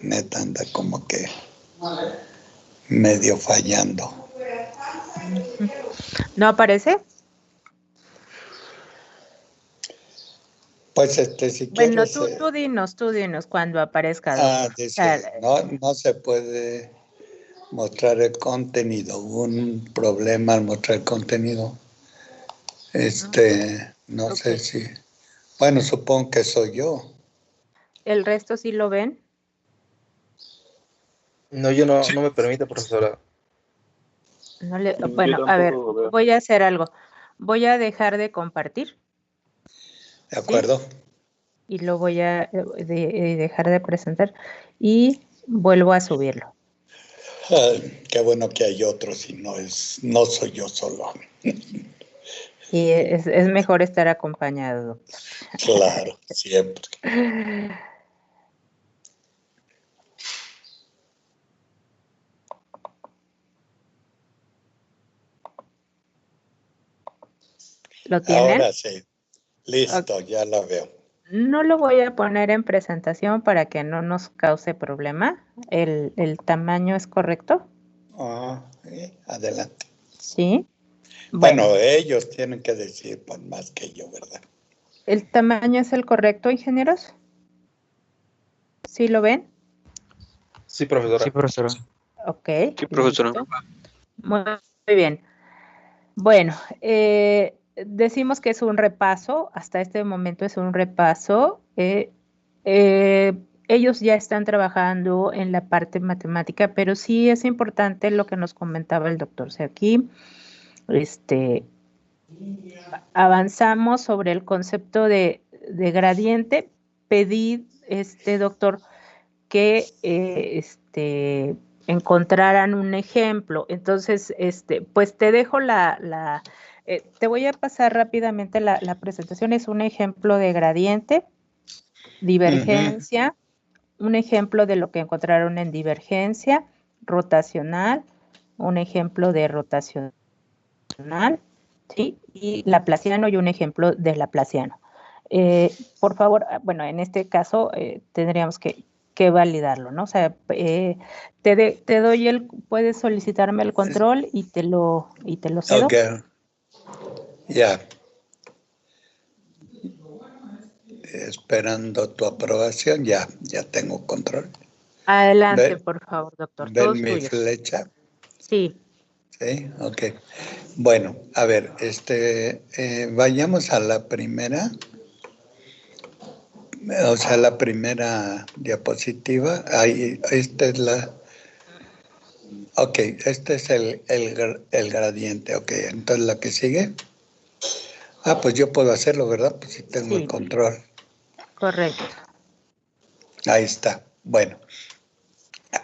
internet anda como que medio fallando. ¿No aparece? Pues si Bueno, quieres. tú dinos cuando aparezca, doctor. Dice, no se puede mostrar el contenido. Hubo un problema al mostrar el contenido. No sé si. Bueno, supongo que soy yo. ¿El resto sí lo ven? No, yo no me permite, profesora. Bueno, a ver, voy a hacer algo. Voy a dejar de compartir. ¿De acuerdo? ¿Sí? Y lo voy a dejar de presentar y vuelvo a subirlo. Qué bueno que hay otros y no soy yo solo. Y es mejor estar acompañado, doctor. Claro, siempre. ¿Lo tienen? Ahora sí. Listo, Okay. ya la veo. No lo voy a poner en presentación para que no nos cause problema. ¿El tamaño es correcto? Adelante. Sí. Bueno, ellos tienen que decir pues, más que yo, ¿verdad? ¿El tamaño es el correcto, ingenieros? ¿Sí lo ven? Sí, profesora. Sí, profesora. Ok. Sí, profesora. Listo. Muy bien. Bueno, decimos que es un repaso, hasta este momento es un repaso. Ellos ya están trabajando en la parte matemática, pero sí es importante lo que nos comentaba el doctor. O sea, aquí avanzamos sobre el concepto de gradiente. Pedí, doctor, que encontraran un ejemplo. Entonces, pues te dejo te voy a pasar rápidamente la presentación. Es un ejemplo de gradiente, divergencia, un ejemplo de lo que encontraron en divergencia, rotacional, un ejemplo de rotacional, ¿sí? Y laplaciano y un ejemplo de laplaciano. Por favor, bueno, en este caso tendríamos que validarlo, ¿no? O sea, te doy puedes solicitarme el control y te lo cedo. Ok. Ya. Esperando tu aprobación, ya tengo control. Adelante, por favor, doctor. ¿Ven Todos mi tuyos. flecha? Sí. Sí, ok. Bueno, a ver, vayamos a la primera. O sea, la primera diapositiva. Ahí, esta es la. Ok, este es el gradiente. Ok, entonces la que sigue. Pues yo puedo hacerlo, ¿verdad? Pues si tengo el control. Correcto. Ahí está. Bueno,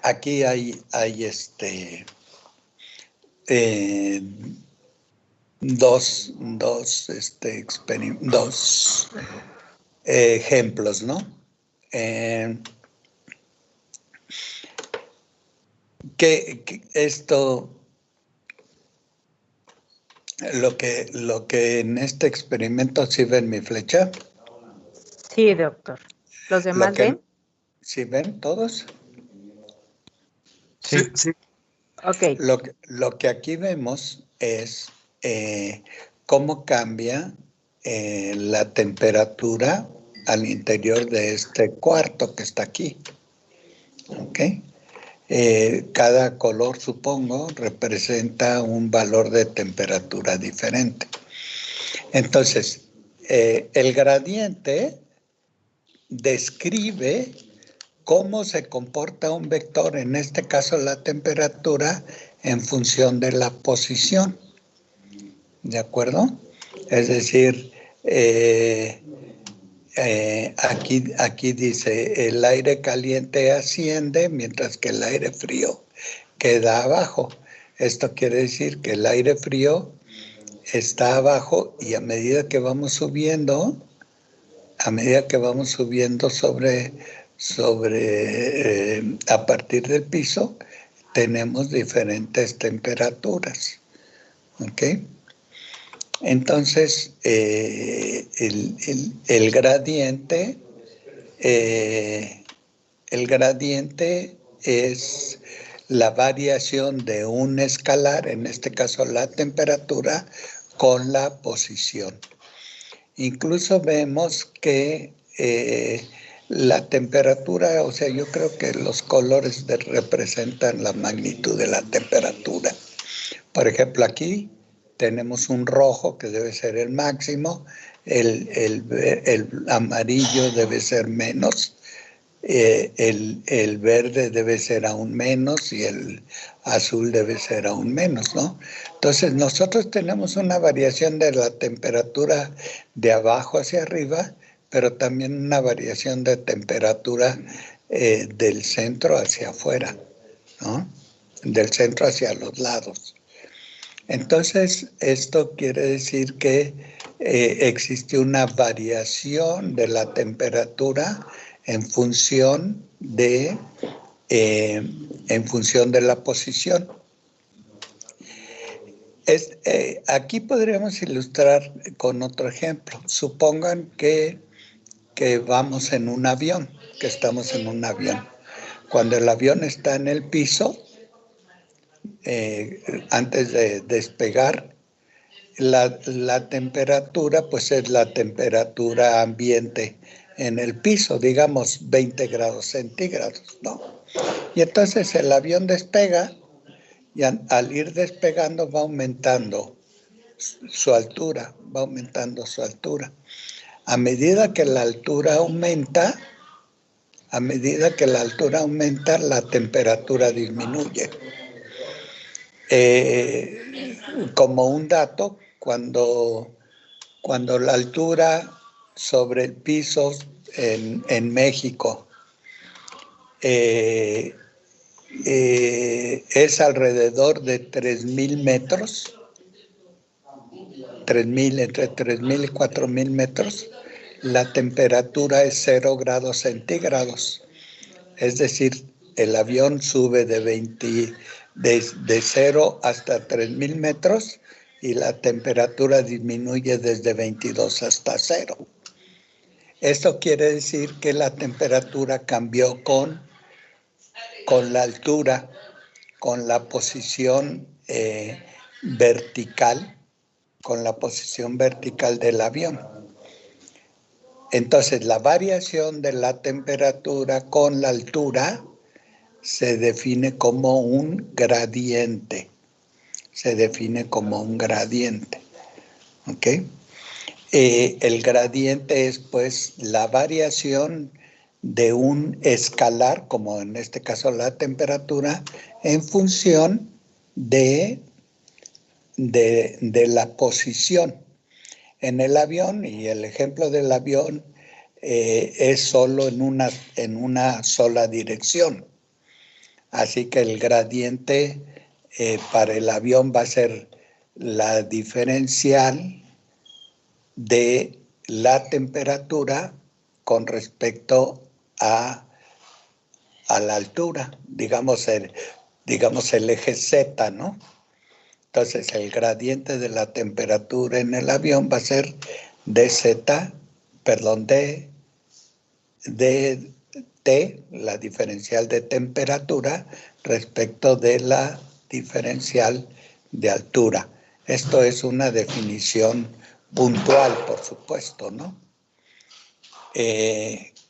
aquí hay dos ejemplos, ¿no? Que esto, lo que en este experimento, ¿sí ven mi flecha? Sí, doctor. ¿Los demás ven? ¿Sí ven todos? Sí. Ok. Lo que aquí vemos es cómo cambia la temperatura al interior de este cuarto que está aquí. ¿Ok? Cada color, supongo, representa un valor de temperatura diferente. Entonces, el gradiente describe cómo se comporta un vector, en este caso la temperatura, en función de la posición. ¿De acuerdo? Es decir, aquí dice, el aire caliente asciende mientras que el aire frío queda abajo. Esto quiere decir que el aire frío está abajo y a medida que vamos subiendo a partir del piso, tenemos diferentes temperaturas. ¿Ok? Entonces, el gradiente El gradiente es la variación de un escalar, en este caso la temperatura, con la posición. Incluso vemos que la temperatura, o sea, yo creo que los colores representan la magnitud de la temperatura. Por ejemplo, aquí tenemos un rojo que debe ser el máximo, el amarillo debe ser menos, el verde debe ser aún menos y el azul debe ser aún menos, ¿no? Entonces nosotros tenemos una variación de la temperatura de abajo hacia arriba, pero también una variación de temperatura del centro hacia afuera, ¿no? Del centro hacia los lados. Entonces, esto quiere decir que existe una variación de la temperatura en función de la posición. Aquí podríamos ilustrar con otro ejemplo. Supongan que vamos en un avión, que estamos en un avión. Cuando el avión está en el piso, antes de despegar, la temperatura pues es la temperatura ambiente en el piso, digamos 20 grados centígrados, ¿no? Y entonces el avión despega y al ir despegando va aumentando su altura, va aumentando su altura. A medida que la altura aumenta, la temperatura disminuye. Como un dato, cuando la altura sobre el piso en México es alrededor de 3,000 metros, entre 3,000 y 4,000 metros, la temperatura es 0 grados centígrados. Es decir, el avión sube de 0 hasta 3,000 metros y la temperatura disminuye desde 22 hasta 0. Esto quiere decir que la temperatura cambió con la altura, con la posición vertical, del avión. Entonces, la variación de la temperatura con la altura se define como un gradiente. ¿Ok? El gradiente es, pues, la variación de un escalar, como en este caso la temperatura, en función de la posición. En el avión, y el ejemplo del avión es solo en una sola dirección. Así que el gradiente para el avión va a ser la diferencial de la temperatura con respecto a la altura, digamos el eje Z, ¿no? Entonces el gradiente de la temperatura en el avión va a ser de T, la diferencial de temperatura, respecto de la diferencial de altura. Esto es una definición puntual, por supuesto, ¿no?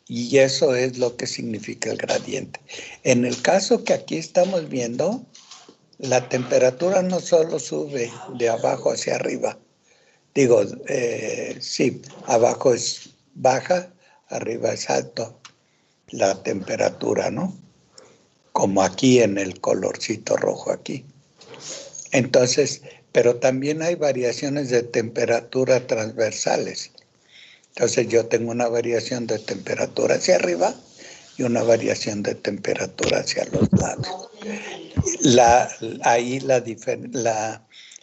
Y eso es lo que significa el gradiente. En el caso que aquí estamos viendo, la temperatura no solo sube de abajo hacia arriba. Sí, abajo es baja, arriba es alto la temperatura, ¿no? Como aquí en el colorcito rojo aquí. Entonces, pero también hay variaciones de temperatura transversales. Entonces yo tengo una variación de temperatura hacia arriba y una variación de temperatura hacia los lados.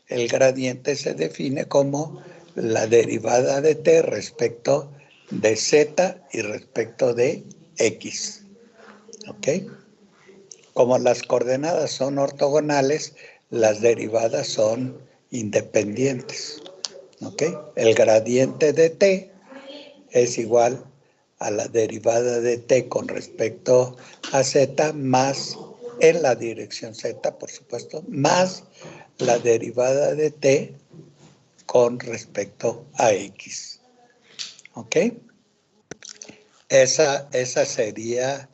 El gradiente se define como la derivada de T respecto de Z y respecto de X. ¿Ok? Como las coordenadas son ortogonales, las derivadas son independientes. ¿Ok? El gradiente de T es igual a la derivada de t con respecto a z, más en la dirección z, por supuesto, más la derivada de t con respecto a x. ¿Ok? Eso sería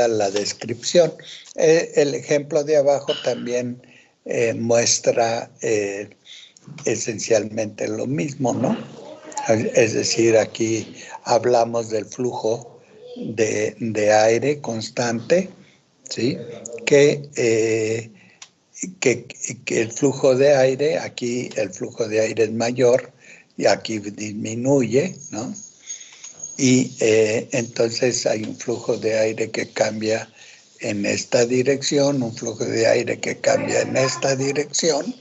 la descripción. El ejemplo de abajo también muestra esencialmente lo mismo, ¿no? Es decir, aquí hablamos del flujo de aire constante, ¿sí? Que el flujo de aire, aquí el flujo de aire es mayor y aquí disminuye, ¿no? Y entonces hay un flujo de aire que cambia en esta dirección, un flujo de aire que cambia en esta dirección,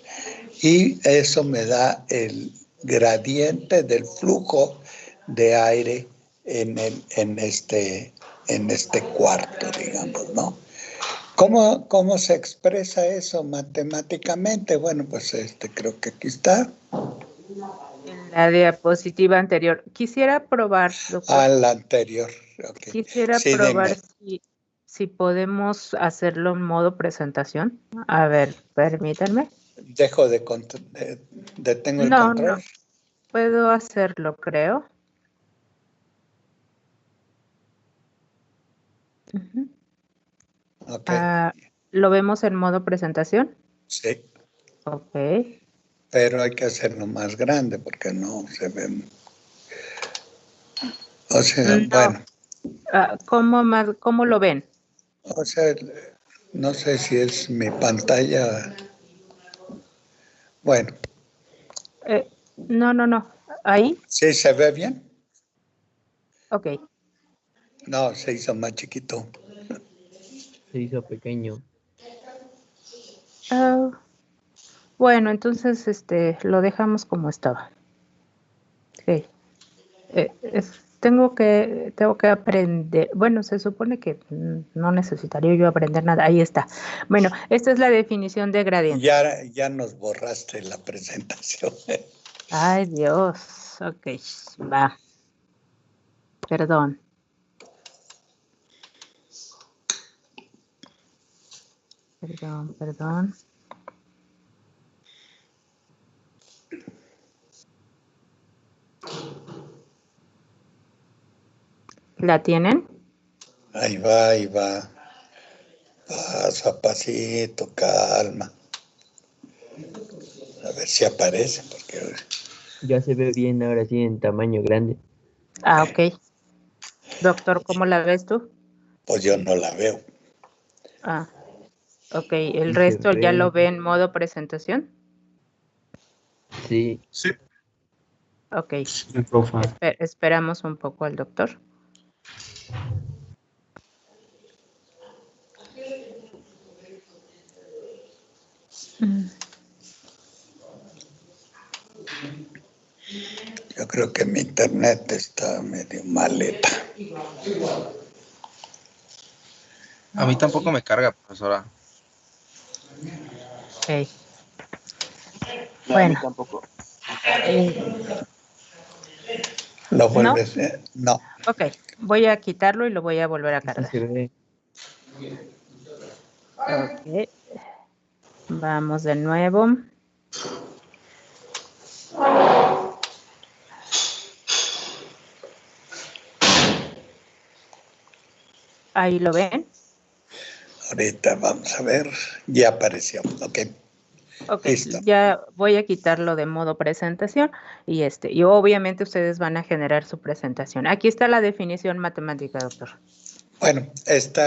y eso me da el gradiente del flujo de aire en este cuarto, digamos, ¿no? ¿Cómo se expresa eso matemáticamente? Bueno, pues creo que aquí está. En la diapositiva anterior. Quisiera probar, doctor. A la anterior. Okay. Quisiera Sí, probar si podemos hacerlo en modo presentación. A ver, permítanme. Detengo el No, control. no. Puedo hacerlo, creo. Uh-huh. Okay. ¿Lo vemos en modo presentación? Sí. Ok. Pero hay que hacerlo más grande porque no se ve. O sea, No. bueno. ¿Cómo lo ven? O sea, no sé si es mi pantalla. Bueno. No. ¿Ahí? ¿Sí se ve bien? Ok. No, se hizo más chiquito. Se hizo pequeño. Bueno, entonces lo dejamos como estaba. Ok. Tengo que aprender. Bueno, se supone que no necesitaría yo aprender nada. Ahí está. Bueno, esta es la definición de gradiente. Ya nos borraste la presentación. Ay, Dios. Ok, va. Perdón. Perdón. ¿La tienen? Ahí va. Paso a pasito, calma. A ver si aparece, porque... Ya se ve bien ahora sí en tamaño grande. Ok. Doctor, ¿cómo la ves tú? Pues yo no la veo. Ok. ¿El Sí resto se ya ve. lo ve en modo presentación? Sí. Sí. Ok. Sí, profe. Esperamos un poco al doctor. Yo creo que mi internet está medio maleta. A mí tampoco me carga, profesora. Ok. No, a mí Bueno. tampoco. ¿Lo ¿No? vuelves? No. Ok. Voy a quitarlo y lo voy a volver a Sí cargar. se ve. Ok. Vamos de nuevo. Ahí lo ven. Ahorita vamos a ver. Ya apareció. Ok. Ok, Listo. ya voy a quitarlo de modo presentación y obviamente ustedes van a generar su presentación. Aquí está la definición matemática, doctor. Bueno, esto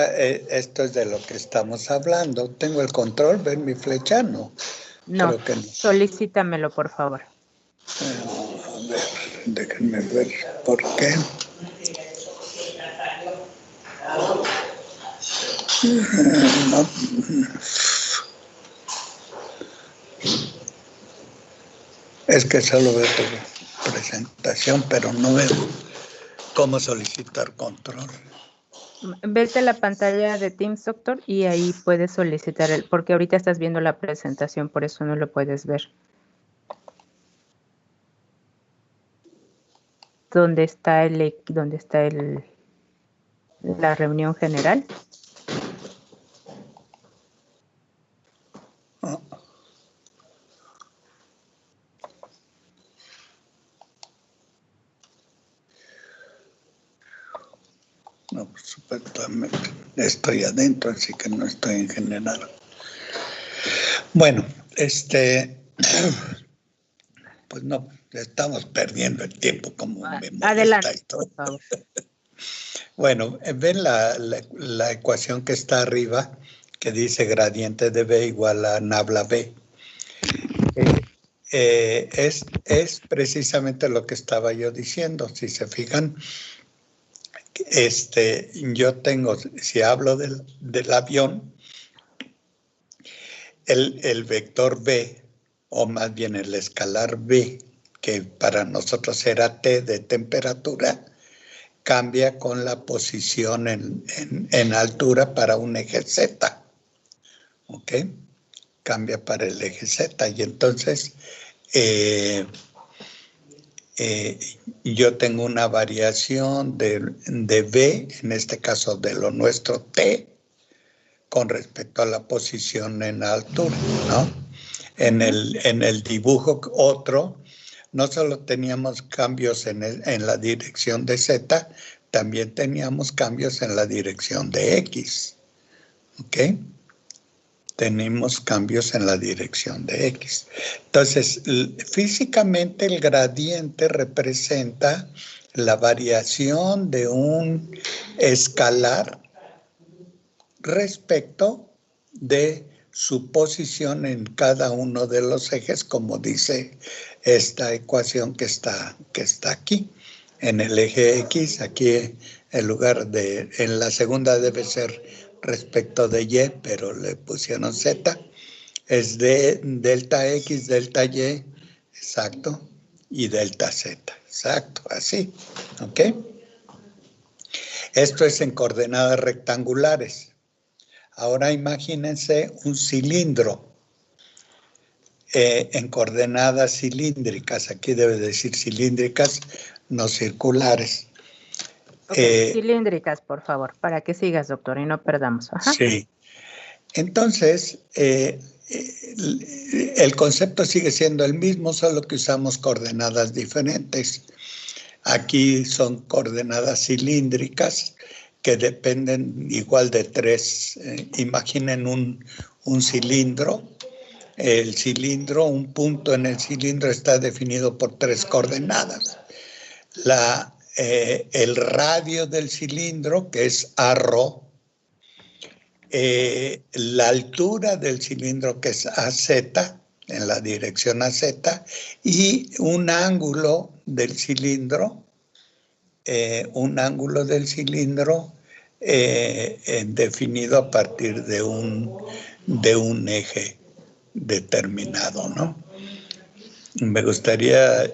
es de lo que estamos hablando. ¿Tengo el control? ¿Ven mi flecha? No. No, Creo que no. solicítamelo, por favor. A ver, déjenme ver por qué. No. Es que solo veo tu presentación, pero no veo cómo solicitar control. Vete a la pantalla de Teams, doctor, y ahí puedes solicitar porque ahorita estás viendo la presentación, por eso no lo puedes ver. donde está la reunión general. No, por supuesto, estoy adentro, así que no estoy en general. Bueno, pues no, estamos perdiendo el tiempo como me molesta Adelante, esto. por favor. Bueno, ven la ecuación que está arriba, que dice gradiente de B igual a nabla B. Es precisamente lo que estaba yo diciendo. Si se fijan, yo tengo, si hablo del avión, el vector B, o más bien el escalar B, que para nosotros era T de temperatura, cambia con la posición en altura para un eje Z. ¿Ok? Cambia para el eje Z. Y entonces yo tengo una variación de B, en este caso de lo nuestro T, con respecto a la posición en la altura, ¿no? En el dibujo otro, no solo teníamos cambios en la dirección de Z, también teníamos cambios en la dirección de X, ¿ok? Tenemos cambios en la dirección de X. Entonces, físicamente el gradiente representa la variación de un escalar respecto de su posición en cada uno de los ejes, como dice esta ecuación que está aquí. En el eje X, aquí en lugar de, en la segunda debe ser respecto de Y, pero le pusieron Z, es de delta X, delta Y, exacto, y delta Z, exacto, así, ¿ok? Esto es en coordenadas rectangulares. Ahora imagínense un cilindro en coordenadas cilíndricas. Aquí debe decir cilíndricas, no circulares. Okay, cilíndricas, por favor, para que sigas, doctor, y no perdamos. Ajá. Sí. Entonces, el concepto sigue siendo el mismo, solo que usamos coordenadas diferentes. Aquí son coordenadas cilíndricas que dependen igual de tres. Imaginen un cilindro. El cilindro, un punto en el cilindro está definido por tres coordenadas. El radio del cilindro, que es ARRO, la altura del cilindro, que es AZ, en la dirección AZ, y un ángulo del cilindro, definido a partir de un eje determinado, ¿no? Me gustaría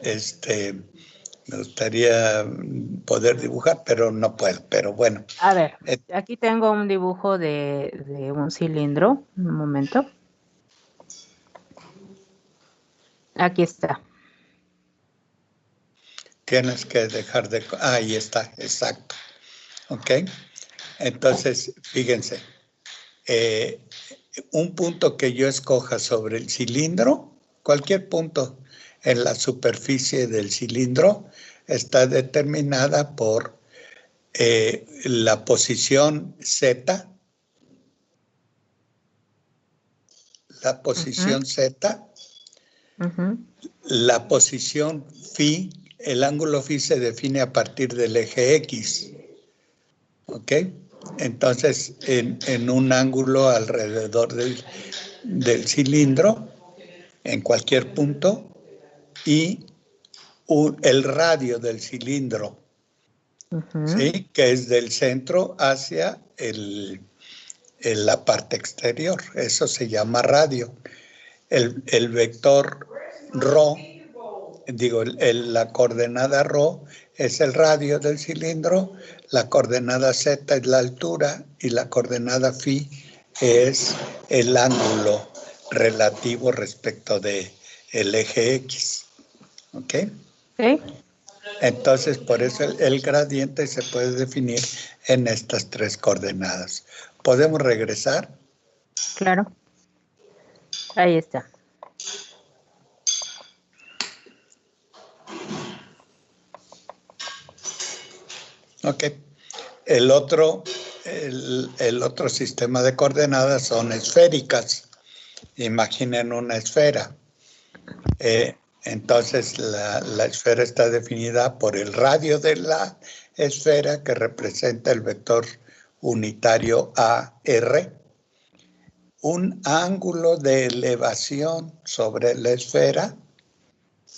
poder dibujar, pero no puedo, pero bueno. A ver, aquí tengo un dibujo de un cilindro, un momento. Aquí está. Tienes que dejar de... ahí está, exacto. ¿Ok? Entonces, fíjense, un punto que yo escoja sobre el cilindro, cualquier punto en la superficie del cilindro, está determinada por la posición Z, Z, la posición phi, el ángulo phi se define a partir del eje X, ¿ok? Entonces, en un ángulo alrededor del cilindro, en cualquier punto, y el radio del cilindro, ¿sí? Que es del centro hacia la parte exterior. Eso se llama radio. El vector ρ, la coordenada ρ es el radio del cilindro, la coordenada z es la altura y la coordenada phi es el ángulo relativo respecto del eje X. ¿Ok? Sí. Entonces, por eso el gradiente se puede definir en estas tres coordenadas. ¿Podemos regresar? Claro. Ahí está. Ok. El otro sistema de coordenadas son esféricas. Imaginen una esfera. Entonces, la esfera está definida por el radio de la esfera, que representa el vector unitario AR. Un ángulo de elevación sobre la esfera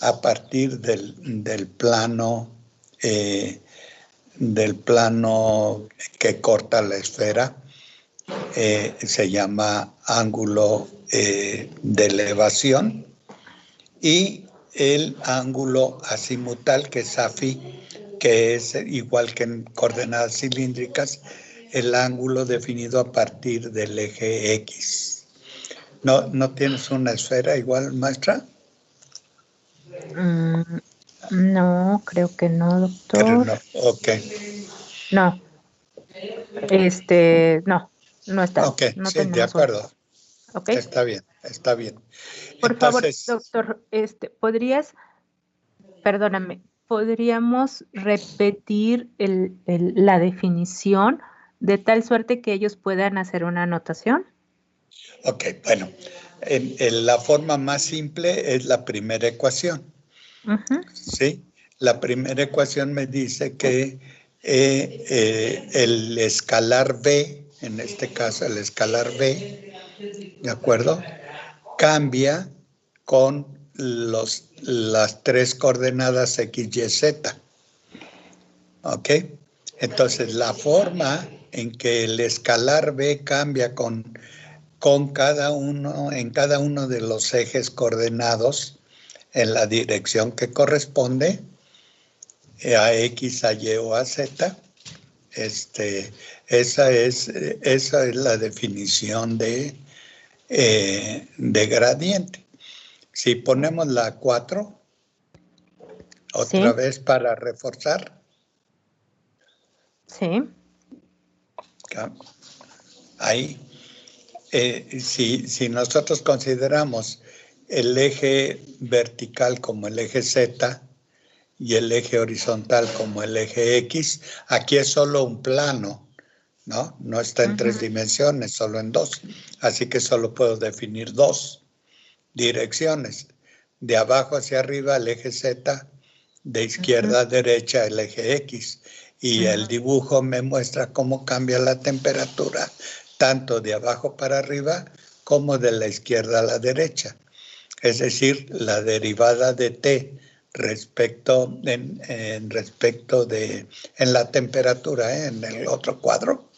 a partir del plano que corta la esfera, se llama ángulo de elevación, y el ángulo azimutal, que es AFI, que es igual que en coordenadas cilíndricas, el ángulo definido a partir del eje X. ¿No tienes una esfera igual, maestra? No, creo que no, doctor. Pero no, ok. No. No está. Ok, No sí, de tenemos acuerdo. Ok. Está bien, está bien. Por Entonces, favor, doctor, ¿podríamos repetir la definición de tal suerte que ellos puedan hacer una anotación? ok, bueno, la forma más simple es la primera ecuación. ¿Sí? La primera ecuación me dice que el escalar B, en este caso el escalar B, ¿de acuerdo? Cambia con las tres coordenadas X, Y, Z. ¿Ok? Entonces, la forma en que el escalar B cambia en cada uno de los ejes coordenados en la dirección que corresponde, a X, a Y o a Z. Esa es la definición de gradiente. Si ponemos la 4, otra vez para reforzar. Sí. Ahí, si nosotros consideramos el eje vertical como el eje Z y el eje horizontal como el eje X, aquí es solo un plano, ¿no? No está en tres dimensiones, solo en dos. Así que solo puedo definir dos direcciones. De abajo hacia arriba el eje Z, de izquierda a derecha el eje X. Y el dibujo me muestra cómo cambia la temperatura, tanto de abajo para arriba como de la izquierda a la derecha. Es decir, la derivada de T en la temperatura, en el otro cuadro.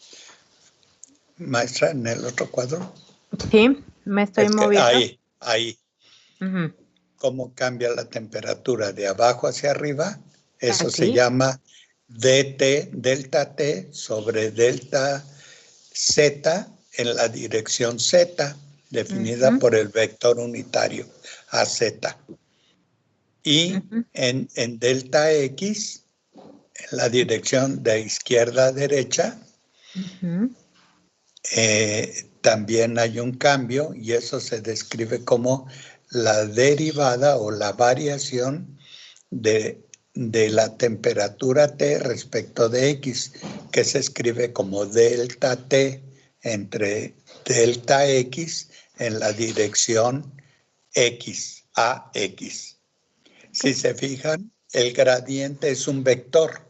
Maestra, en el otro cuadro. Sí, me estoy moviendo. Ahí. Cómo cambia la temperatura de abajo hacia arriba. Eso Aquí. se llama DT, delta T sobre delta Z en la dirección Z, definida por el vector unitario AZ. Y en delta X, en la dirección de izquierda a derecha, también hay un cambio, y eso se describe como la derivada o la variación de la temperatura T respecto de X, que se escribe como delta T entre delta X en la dirección X, AX. Si se fijan, el gradiente es un vector.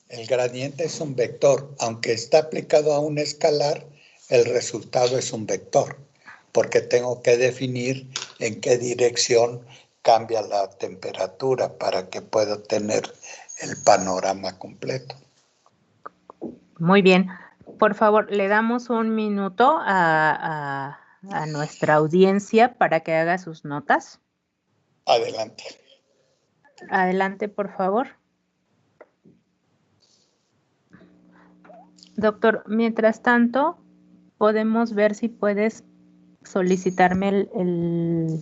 El gradiente es un vector. Aunque está aplicado a un escalar, el resultado es un vector, porque tengo que definir en qué dirección cambia la temperatura para que pueda tener el panorama completo. Muy bien. Por favor, le damos un minuto a nuestra audiencia para que haga sus notas. Adelante. Adelante, por favor. Doctor, mientras tanto, podemos ver si puedes solicitarme el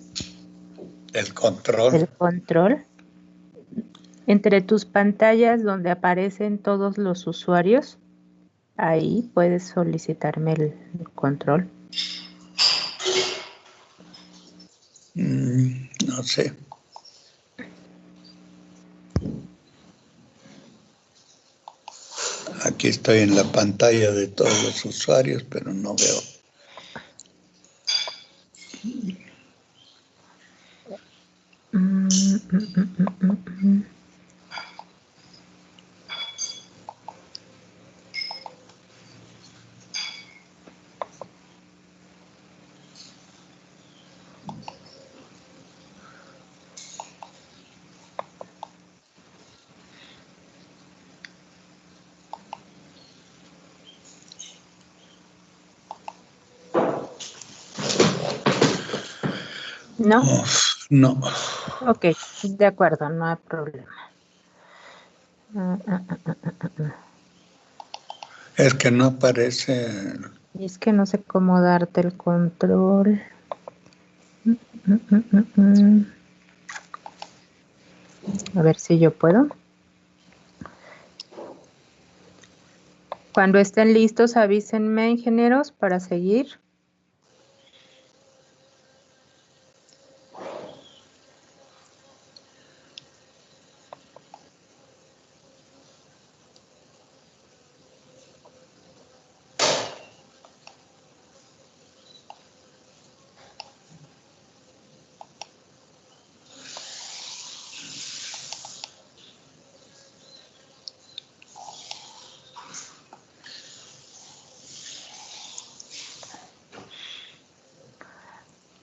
control. El control. Entre tus pantallas donde aparecen todos los usuarios, ahí puedes solicitarme el control. No sé. Aquí estoy en la pantalla de todos los usuarios, pero no veo. ¿No? No. Ok, de acuerdo, no hay problema. Es que no aparece. Y es que no sé cómo darte el control. A ver si yo puedo. Cuando estén listos, avísenme, ingenieros, para seguir.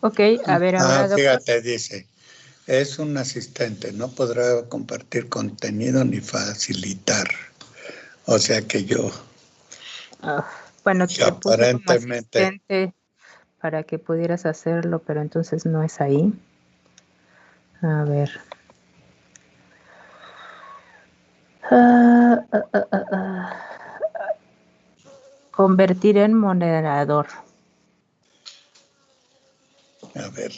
Ok, a ver ahora, doctor. Fíjate, dice, es un asistente, no podrá compartir contenido ni facilitar. O sea que yo, Bueno, que te puse como aparentemente, asistente para que pudieras hacerlo, pero entonces no es ahí. A ver. Convertir en moderador. a ver,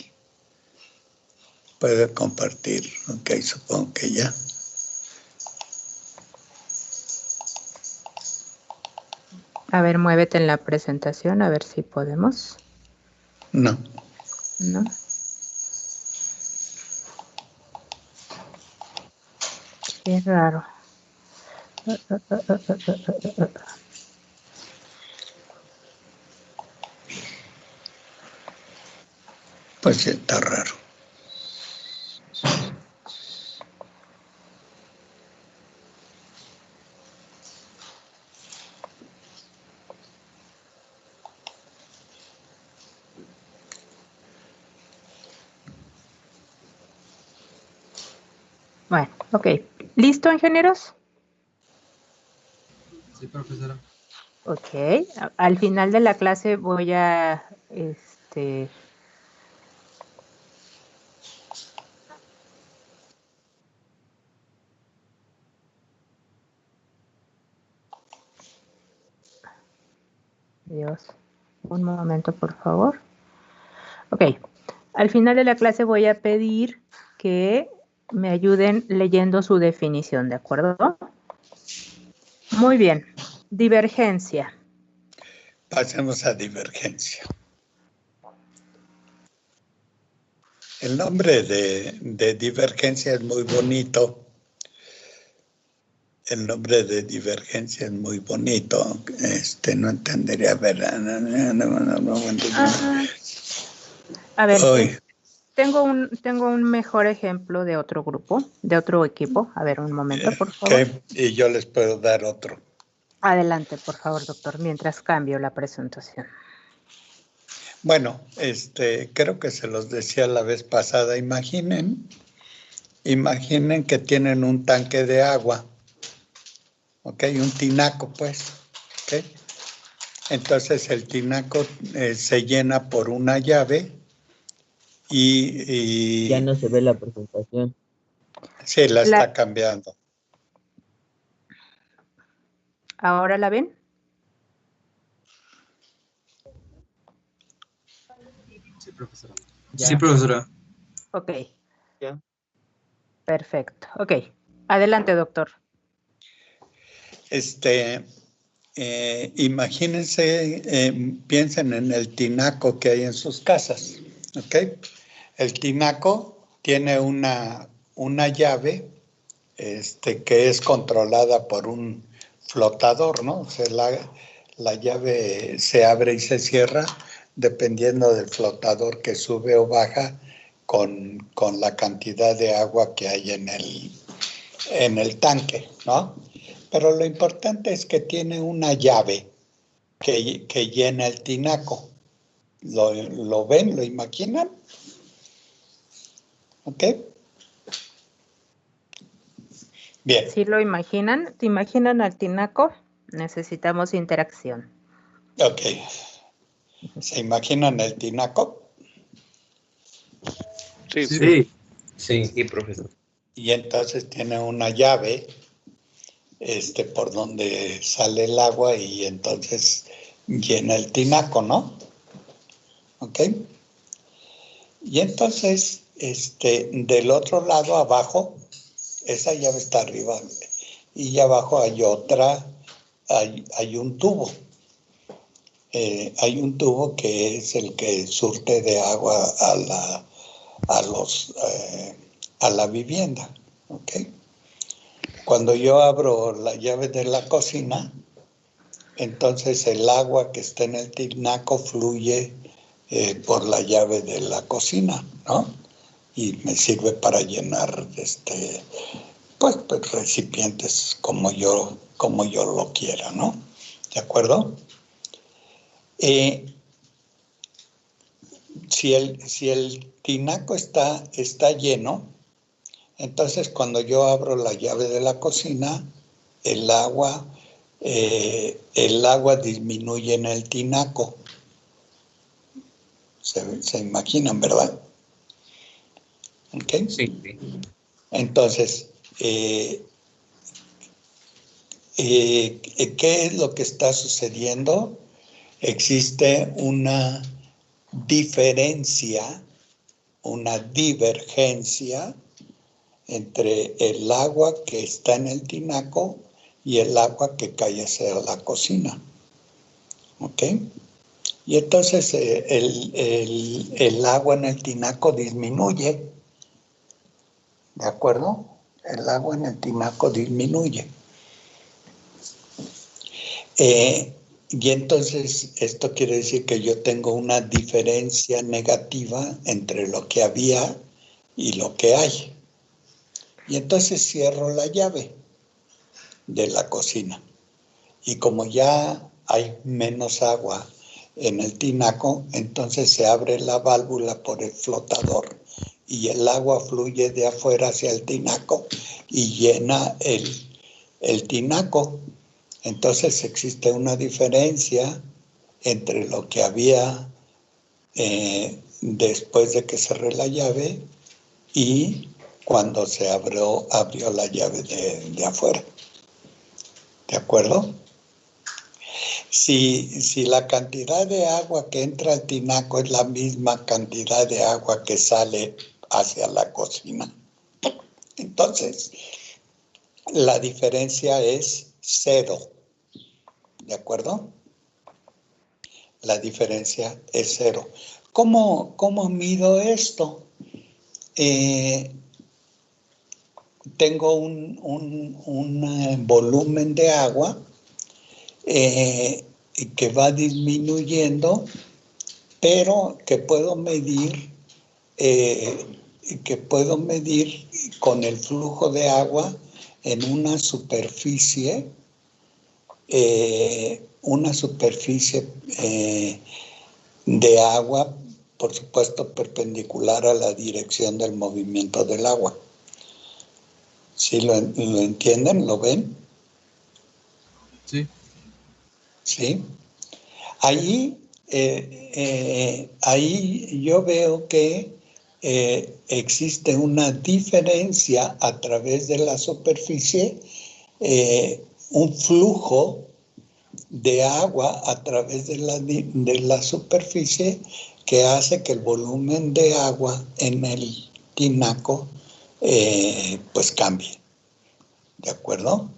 puede compartir. Ok, supongo que ya. A ver, muévete en la presentación, a ver si podemos. No. ¿No? Qué raro. Pues sí, está raro. Bueno, ok. ¿Listo, ingenieros? Sí, profesora. Ok. Al final de la clase voy a, Dios, un momento, por favor. Ok. Al final de la clase voy a pedir que me ayuden leyendo su definición, ¿de acuerdo? Muy bien. Divergencia. Pasemos a divergencia. El nombre de divergencia es muy bonito. El nombre de divergencia es muy bonito. No entendería. A ver, Hoy, tengo un mejor ejemplo de otro grupo, de otro equipo. A ver, un momento, por favor. y yo les puedo dar otro. Adelante, por favor, doctor, mientras cambio la presentación. Bueno, creo que se los decía la vez pasada. Imaginen que tienen un tanque de agua, ¿ok? Un tinaco, pues, ¿ok? Entonces el tinaco se llena por una llave Ya y no se ve la presentación. sí, la está cambiando. ¿Ahora la ven? Sí, profesora. Ya. Sí, profesora. Ok, Ya. perfecto. Ok, Adelante, doctor. Imagínense, piensen en el tinaco que hay en sus casas, ¿ok? El tinaco tiene una llave que es controlada por un flotador, ¿no? O sea, la llave se abre y se cierra dependiendo del flotador que sube o baja con la cantidad de agua que hay en el tanque, ¿no? Pero lo importante es que tiene una llave que llena el tinaco. ¿Lo ven? ¿Lo imaginan? ¿Ok? Bien. ¿Sí lo imaginan? ¿Te imaginan al tinaco? Necesitamos interacción. Ok. ¿Se imaginan el tinaco? Sí. Sí. Sí, profesor. Y entonces tiene una llave por donde sale el agua y entonces llena el tinaco, ¿no? ¿Ok? Y entonces, del otro lado abajo, esa llave está arriba y abajo hay otra, hay un tubo. Hay un tubo que es el que surte de agua a la vivienda, ¿ok? Cuando yo abro la llave de la cocina, entonces el agua que está en el tinaco fluye por la llave de la cocina, ¿no? Y me sirve para llenar pues recipientes como yo lo quiera, ¿no? ¿De acuerdo? Si el tinaco está lleno, entonces cuando yo abro la llave de la cocina, el agua disminuye en el tinaco. Se imaginan, ¿verdad? ¿Ok? Sí. Entonces, ¿qué es lo que está sucediendo? Existe una diferencia, una divergencia entre el agua que está en el tinaco y el agua que cae hacia la cocina. ¿Ok? Y entonces el agua en el tinaco disminuye. ¿De acuerdo? El agua en el tinaco disminuye. Y entonces esto quiere decir que yo tengo una diferencia negativa entre lo que había y lo que hay. Y entonces cierro la llave de la cocina. Y como ya hay menos agua en el tinaco, entonces se abre la válvula por el flotador y el agua fluye de afuera hacia el tinaco y llena el tinaco. Entonces existe una diferencia entre lo que había después de que cerré la llave y cuando se abrió la llave de afuera. ¿De acuerdo? Si la cantidad de agua que entra al tinaco es la misma cantidad de agua que sale hacia la cocina, entonces la diferencia es 0. ¿De acuerdo? La diferencia es 0. ¿Cómo mido esto? Tengo un volumen de agua que va disminuyendo, pero que puedo medir con el flujo de agua en una superficie de agua, por supuesto, perpendicular a la dirección del movimiento del agua. ¿Sí lo entienden? ¿Lo ven? Sí. ¿Sí? Ahí yo veo que existe una diferencia a través de la superficie, un flujo de agua a través de la superficie que hace que el volumen de agua en el tinaco pues cambie. ¿De acuerdo?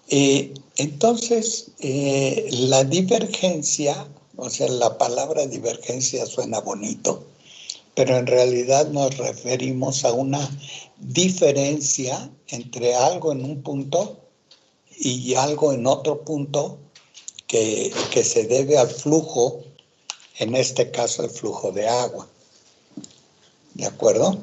Entonces, la divergencia, o sea, la palabra divergencia suena bonito, pero en realidad nos referimos a una diferencia entre algo en un punto y algo en otro punto que se debe al flujo, en este caso el flujo de agua. ¿De acuerdo?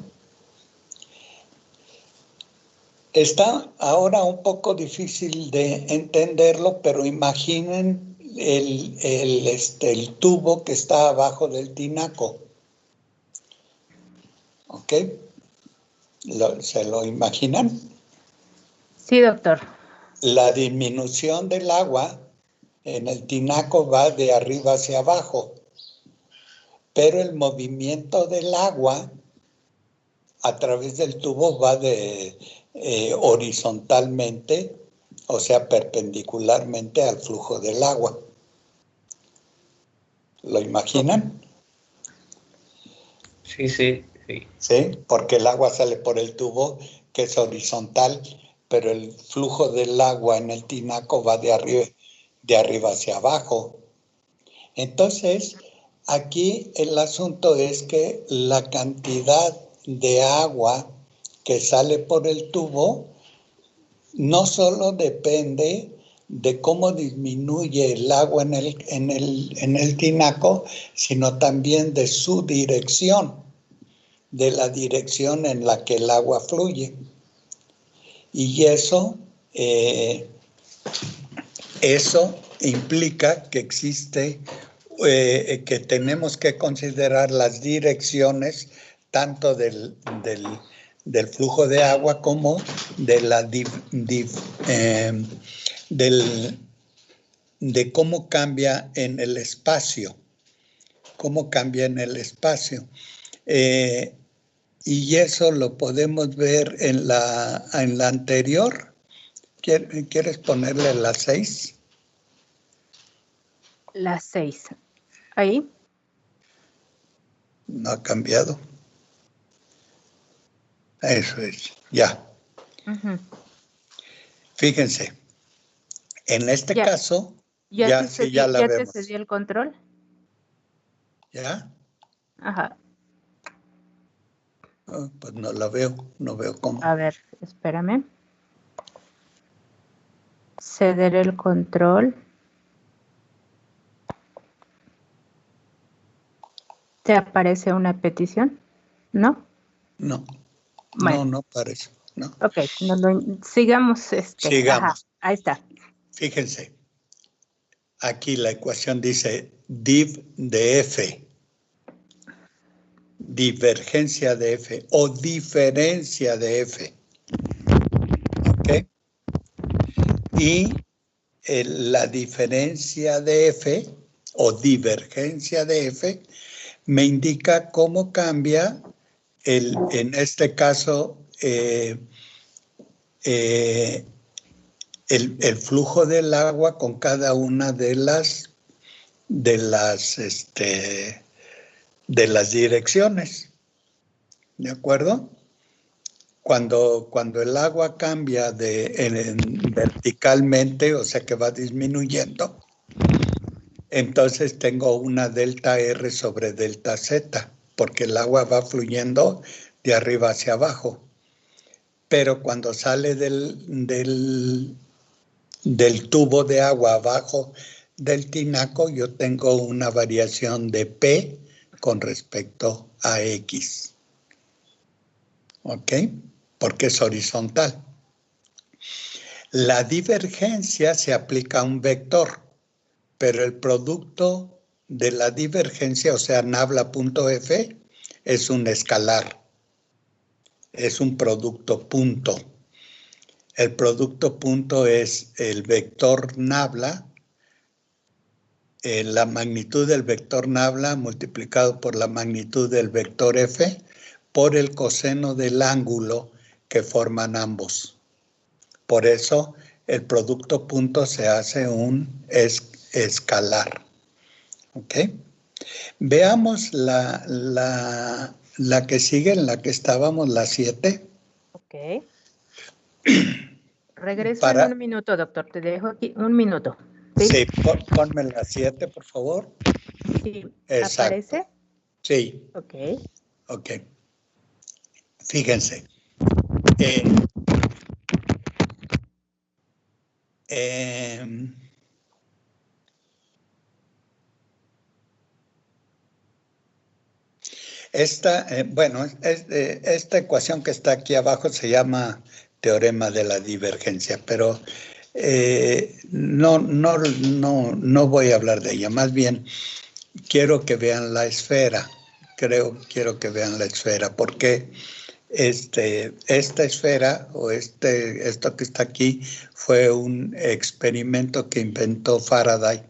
Está ahora un poco difícil de entenderlo, pero imaginen el tubo que está abajo del tinaco. ¿Ok? ¿Se lo imaginan? Sí, doctor. La disminución del agua en el tinaco va de arriba hacia abajo, pero el movimiento del agua a través del tubo va de horizontalmente, o sea, perpendicularmente al flujo del agua. ¿Lo imaginan? Sí, sí, sí. Sí, porque el agua sale por el tubo que es horizontal, pero el flujo del agua en el tinaco va de arriba hacia abajo. Entonces, aquí el asunto es que la cantidad de agua que sale por el tubo no solo depende de cómo disminuye el agua en el tinaco, sino también de su dirección, de la dirección en la que el agua fluye. Y eso implica que existe, que tenemos que considerar las direcciones tanto del flujo de agua como de de cómo cambia en el espacio. Cómo cambia en el espacio. Y eso lo podemos ver en la anterior. ¿Quieres ponerle la 6? Las 6. Ahí. No ha cambiado. Eso es, ya. Uh-huh. Fíjense, en este caso, ¿Ya la te vemos. cedí el control? ¿Ya? Ajá. Oh, pues no la veo, no veo cómo. A ver, espérame. Ceder el control. ¿Te aparece una petición? ¿No? No, Bueno. no parece. No. Ok, sigamos. Sigamos. Ajá, ahí está. Fíjense, aquí la ecuación dice div de F, divergencia de F o diferencia de F. ¿Ok? Y la diferencia de F o divergencia de F me indica cómo cambia en este caso el flujo del agua con cada una de las direcciones. ¿De acuerdo? Cuando el agua cambia verticalmente, o sea que va disminuyendo, entonces tengo una delta R sobre delta Z, porque el agua va fluyendo de arriba hacia abajo. Pero cuando sale del tubo de agua abajo del tinaco, yo tengo una variación de P con respecto a X. ¿Ok? Porque es horizontal. La divergencia se aplica a un vector, pero el producto de la divergencia, o sea, nabla.f, es un escalar. Es un producto punto. El producto punto es el vector nabla, la magnitud del vector nabla multiplicado por la magnitud del vector f por el coseno del ángulo que forman ambos. Por eso el producto punto se hace un escalar. ¿Ok? Veamos la que sigue, en la que estábamos, la 7. Ok. Regreso Para- en un minuto, doctor. Te dejo aquí un minuto. Sí, ponme la 7, por favor. Sí, Exacto. ¿aparece? Sí, Ok. ok. Fíjense. Esta ecuación que está aquí abajo se llama teorema de la divergencia, pero no voy a hablar de ella. Más bien, quiero que vean la esfera. Quiero que vean la esfera, porque esta esfera o esto que está aquí fue un experimento que inventó Faraday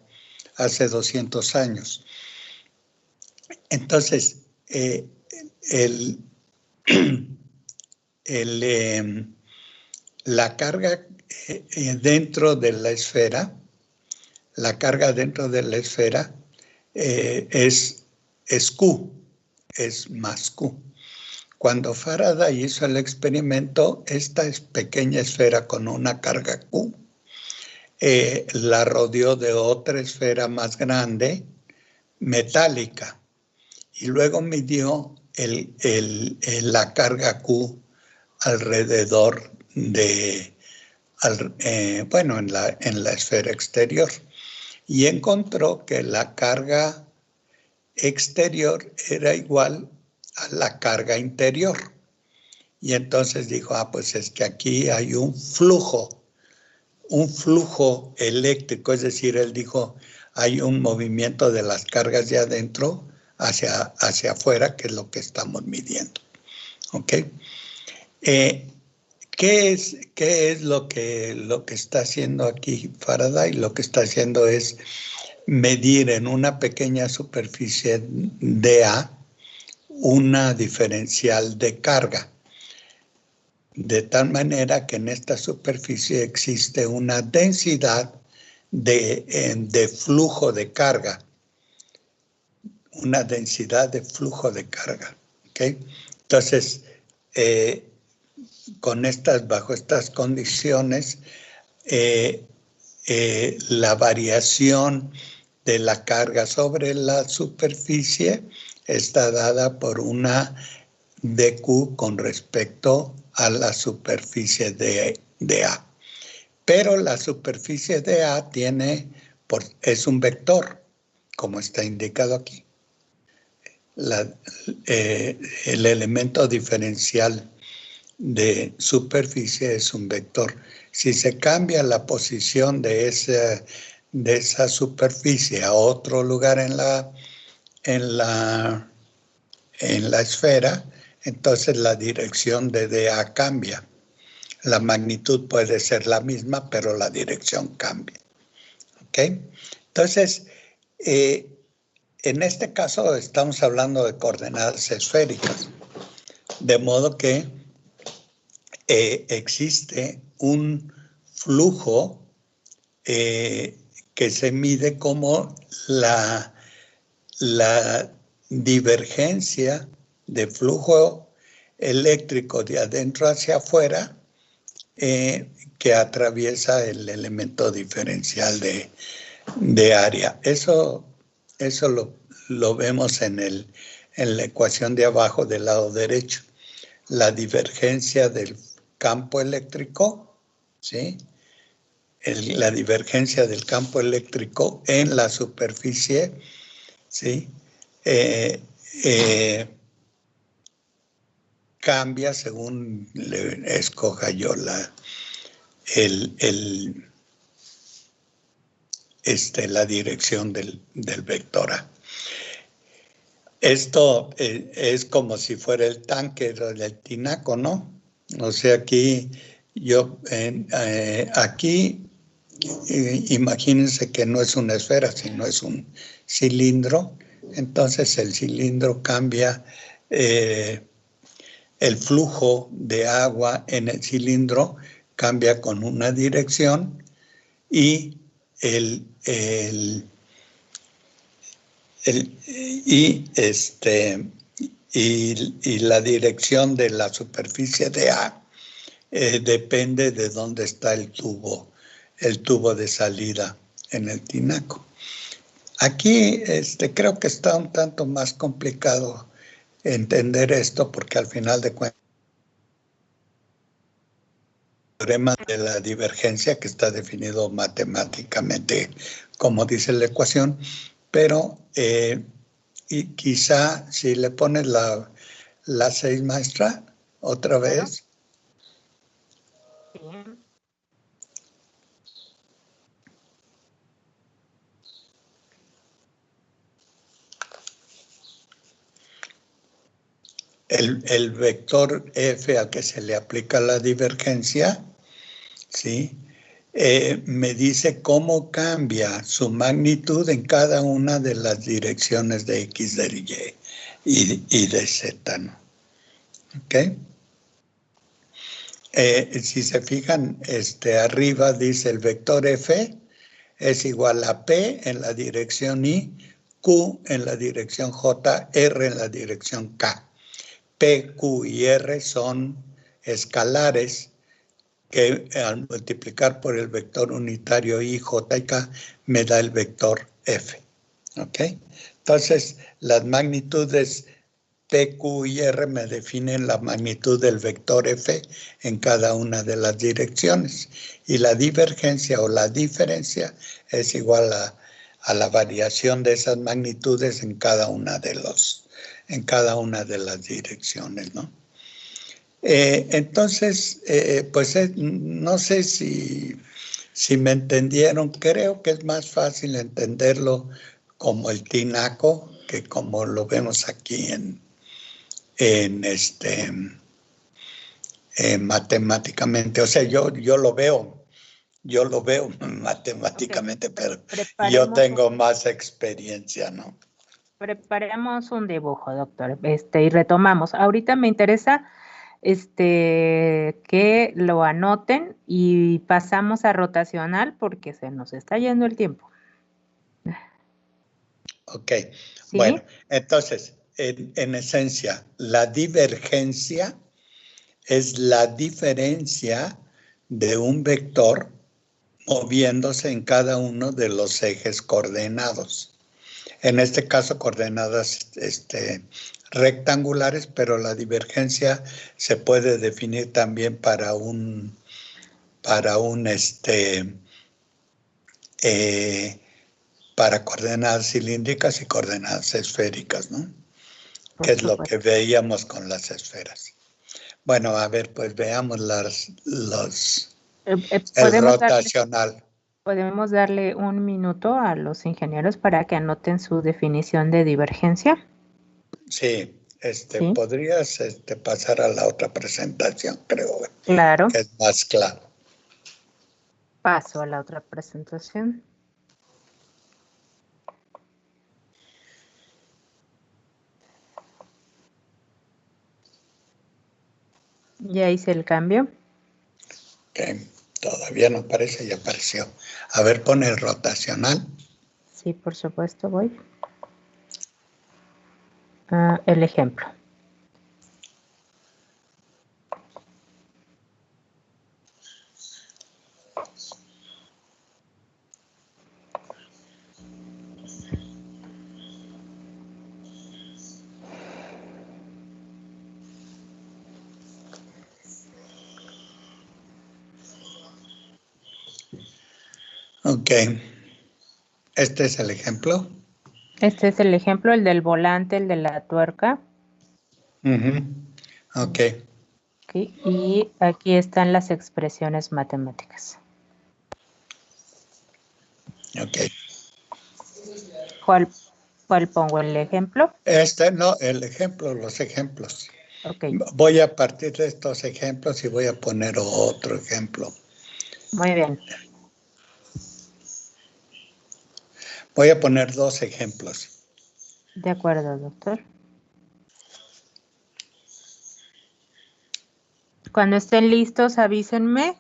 hace 200 años. Entonces, la carga dentro de la esfera, es Q, es más Q. Cuando Faraday hizo el experimento, esta pequeña esfera con una carga Q la rodeó de otra esfera más grande, metálica, y luego midió la carga Q alrededor de, en la esfera exterior, y encontró que la carga exterior era igual a la carga interior. Y entonces dijo, pues es que aquí hay un flujo eléctrico, es decir, él dijo, hay un movimiento de las cargas de adentro hacia afuera, que es lo que estamos midiendo. ¿Ok? ¿Qué es lo que está haciendo aquí Faraday? Lo que está haciendo es medir en una pequeña superficie dA una diferencial de carga, de tal manera que en esta superficie existe una densidad de flujo de carga, una densidad de flujo de carga. ¿Okay? Entonces, bajo estas condiciones, la variación de la carga sobre la superficie está dada por una dQ con respecto a la superficie de A. Pero la superficie de A es un vector, como está indicado aquí. El elemento diferencial de superficie es un vector. Si se cambia la posición de esa superficie a otro lugar en la esfera, entonces la dirección de dA cambia. La magnitud puede ser la misma, pero la dirección cambia. ¿Ok? Entonces, en este caso estamos hablando de coordenadas esféricas, de modo que existe un flujo que se mide como la divergencia de flujo eléctrico de adentro hacia afuera que atraviesa el elemento diferencial de área. Eso lo vemos en la ecuación de abajo del lado derecho. La divergencia del campo eléctrico, ¿sí? La divergencia del campo eléctrico en la superficie, ¿sí? Cambia según escoja yo la dirección del vector A. Esto es como si fuera el tanque del tinaco, ¿no? O sea, aquí imagínense que no es una esfera, sino es un cilindro. Entonces el cilindro cambia el flujo de agua en el cilindro, cambia con una dirección y la dirección de la superficie de A depende de dónde está el tubo de salida en el tinaco. Aquí creo que está un tanto más complicado entender esto porque al final de cuentas el teorema de la divergencia que está definido matemáticamente como dice la ecuación, pero y quizá si le pones la 6, maestra, otra vez. Sí. El vector f al que se le aplica la divergencia, ¿sí? Me dice cómo cambia su magnitud en cada una de las direcciones de x, de y y de z, ¿no? ¿Ok? Si se fijan, arriba dice el vector f es igual a p en la dirección y, q en la dirección j, r en la dirección k. P, Q y R son escalares que al multiplicar por el vector unitario I, J y K me da el vector F. ¿Ok? Entonces, las magnitudes P, Q y R me definen la magnitud del vector F en cada una de las direcciones. Y la divergencia o la diferencia es igual a la variación de esas magnitudes en cada una de las direcciones, ¿no? Entonces, pues no sé si me entendieron. Creo que es más fácil entenderlo como el tinaco que como lo vemos aquí matemáticamente. O sea, yo lo veo matemáticamente, Ok, pero yo preparemos tengo más experiencia, ¿no? Preparemos un dibujo, doctor, y retomamos. Ahorita me interesa que lo anoten y pasamos a rotacional porque se nos está yendo el tiempo. Ok, ¿Sí? bueno, entonces, en esencia, la divergencia es la diferencia de un vector moviéndose en cada uno de los ejes coordenados. En este caso, coordenadas rectangulares, pero la divergencia se puede definir también para para coordenadas cilíndricas y coordenadas esféricas, ¿no? Que es lo que veíamos con las esferas. Bueno, a ver, pues veamos el rotacional. ¿Podemos darle un minuto a los ingenieros para que anoten su definición de divergencia? Sí, Sí, podrías pasar a la otra presentación, creo claro. que es más claro. Paso a la otra presentación. Ya hice el cambio. Que todavía no aparece y apareció. A ver, pone el rotacional. Sí, por supuesto, voy. El ejemplo. Ok. Este es el ejemplo. Este es el ejemplo, el del volante, el de la tuerca. Ok. Okay. Y aquí están las expresiones matemáticas. Ok. ¿Cuál pongo el ejemplo? No, el ejemplo, los ejemplos. Ok, Voy a partir de estos ejemplos y voy a poner otro ejemplo. muy bien. Voy a poner 2 ejemplos. De acuerdo, doctor. Cuando estén listos, avísenme.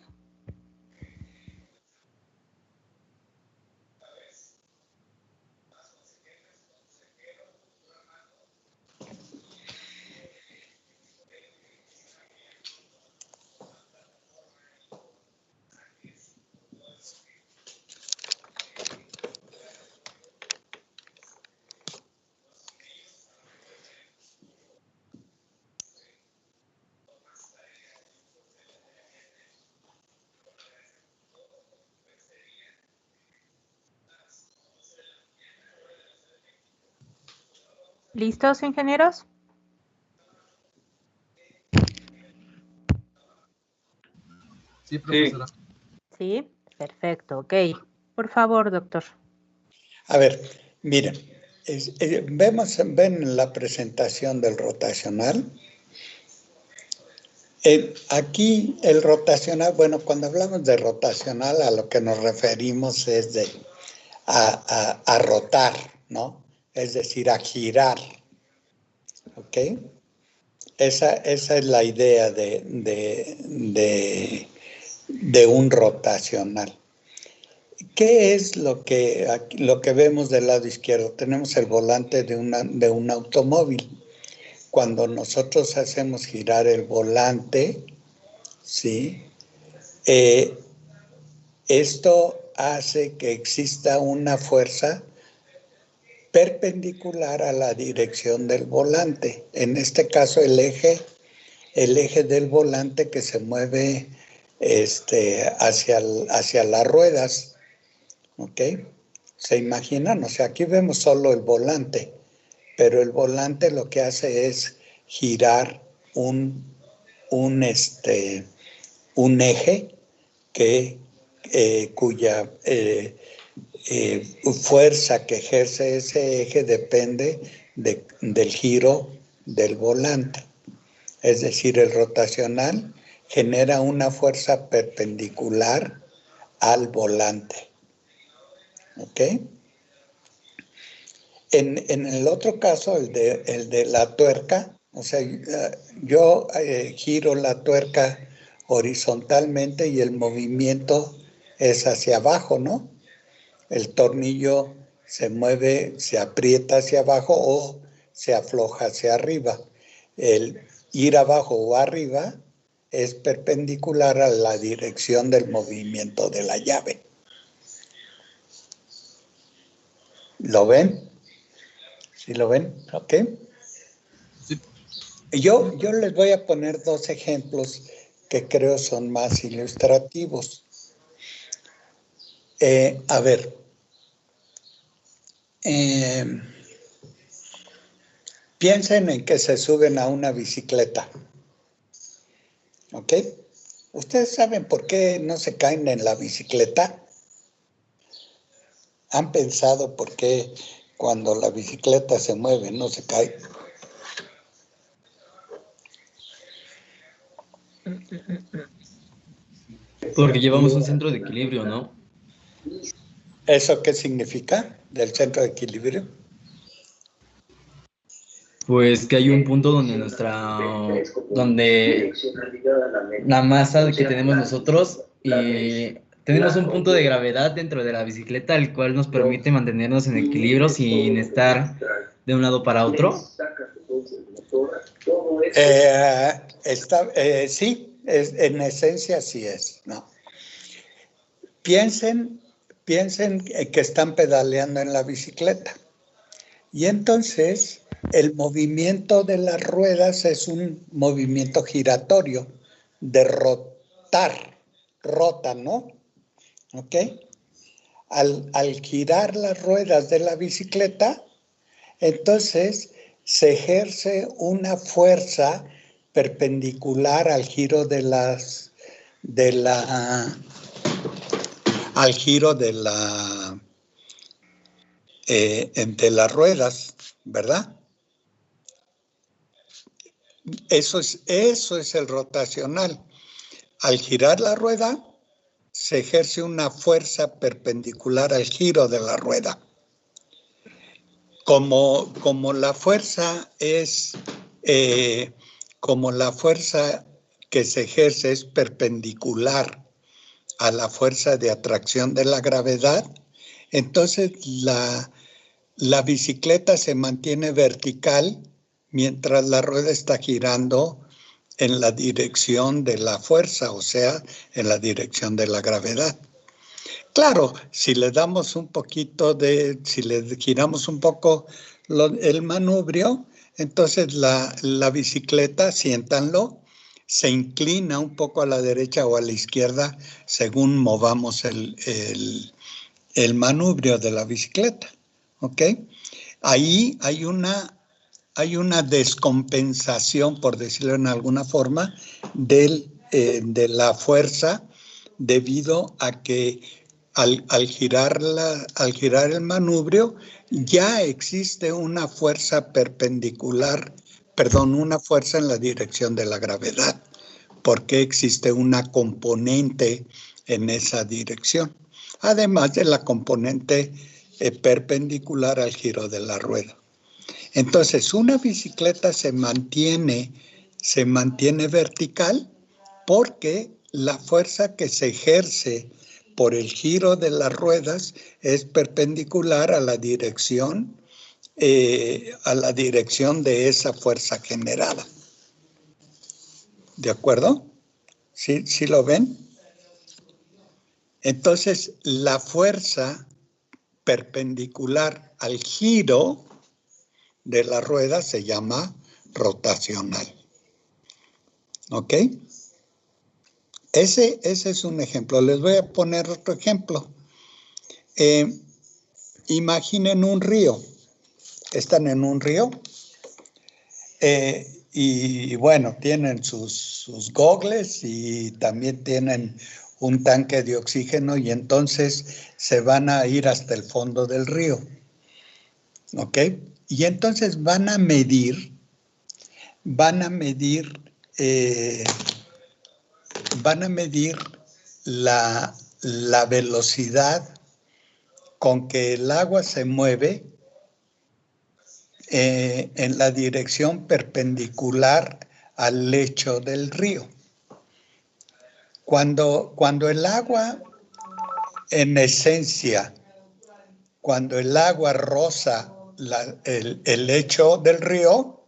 ¿Listos, ingenieros? Sí, profesora. Sí, perfecto, ok. Por favor, doctor. A ver, miren, ven la presentación del rotacional. Aquí el rotacional, bueno, cuando hablamos de rotacional a lo que nos referimos es a rotar, ¿no? Es decir, a girar, ¿ok? Esa es la idea de un rotacional. ¿Qué es lo que vemos del lado izquierdo? Tenemos el volante de un automóvil. Cuando nosotros hacemos girar el volante, ¿sí? Esto hace que exista una fuerza perpendicular a la dirección del volante. En este caso, el eje del volante que se mueve hacia las ruedas. ¿Ok? ¿Se imaginan? O sea, aquí vemos solo el volante, pero el volante lo que hace es girar un eje cuya fuerza que ejerce ese eje depende del giro del volante. Es decir, el rotacional genera una fuerza perpendicular al volante. ¿Ok? En el otro caso, el de la tuerca, o sea, yo giro la tuerca horizontalmente y el movimiento es hacia abajo, ¿no? El tornillo se mueve, se aprieta hacia abajo o se afloja hacia arriba. El ir abajo o arriba es perpendicular a la dirección del movimiento de la llave. ¿Lo ven? ¿Sí lo ven? ¿Ok? Sí. Yo les voy a poner dos ejemplos que creo son más ilustrativos. A ver. Piensen en que se suben a una bicicleta. ¿Ok? ¿Ustedes saben por qué no se caen en la bicicleta? ¿Han pensado por qué cuando la bicicleta se mueve no se cae? Porque llevamos un centro de equilibrio, ¿no? ¿Eso qué significa del centro de equilibrio? Pues que hay un punto donde donde la masa que tenemos nosotros y tenemos un punto de gravedad dentro de la bicicleta, el cual nos permite mantenernos en equilibrio sin estar de un lado para otro. Sí, en esencia sí es, ¿no? Piensen que están pedaleando en la bicicleta. Y entonces el movimiento de las ruedas es un movimiento giratorio, de rotar, rotan, ¿no? ¿Ok? Al girar las ruedas de la bicicleta, entonces se ejerce una fuerza perpendicular al giro al giro de las ruedas, ¿verdad? Eso es el rotacional. Al girar la rueda, se ejerce una fuerza perpendicular al giro de la rueda. Como la fuerza que se ejerce es perpendicular a la fuerza de atracción de la gravedad, entonces la bicicleta se mantiene vertical mientras la rueda está girando en la dirección de la fuerza, o sea, en la dirección de la gravedad. Claro, si le damos un poquito si le giramos un poco el manubrio, entonces la bicicleta, siéntanlo, se inclina un poco a la derecha o a la izquierda según movamos el manubrio de la bicicleta, ¿ok? Ahí hay una una descompensación, por decirlo en alguna forma, de la fuerza debido a que al girar el manubrio ya existe una fuerza perpendicular, una fuerza en la dirección de la gravedad, porque existe una componente en esa dirección, además de la componente perpendicular al giro de la rueda. Entonces, una bicicleta se mantiene vertical porque la fuerza que se ejerce por el giro de las ruedas es perpendicular a la dirección de esa fuerza generada. ¿De acuerdo? ¿Sí lo ven? Entonces, la fuerza perpendicular al giro de la rueda se llama rotacional. ¿Ok? Ese es un ejemplo. Les voy a poner otro ejemplo. Imaginen un río. Están en un río y bueno, tienen sus gogles y también tienen un tanque de oxígeno y entonces se van a ir hasta el fondo del río. ¿Ok? Y entonces van a medir la velocidad con que el agua se mueve en la dirección perpendicular al lecho del río. Cuando el agua, en esencia, cuando el agua roza el lecho del río,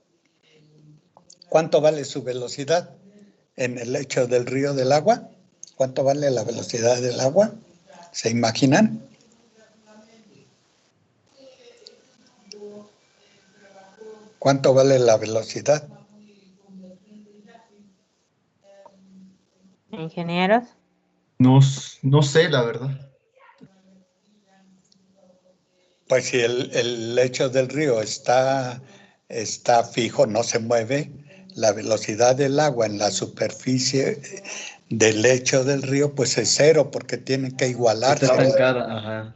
¿cuánto vale su velocidad en el lecho del río del agua? ¿Cuánto vale la velocidad del agua? ¿Se imaginan? ¿Cuánto vale la velocidad? ¿Ingenieros? No sé, la verdad. Pues si el lecho del río está fijo, no se mueve, la velocidad del agua en la superficie del lecho del río pues es cero porque tiene que igualarse. Está estancada, ajá.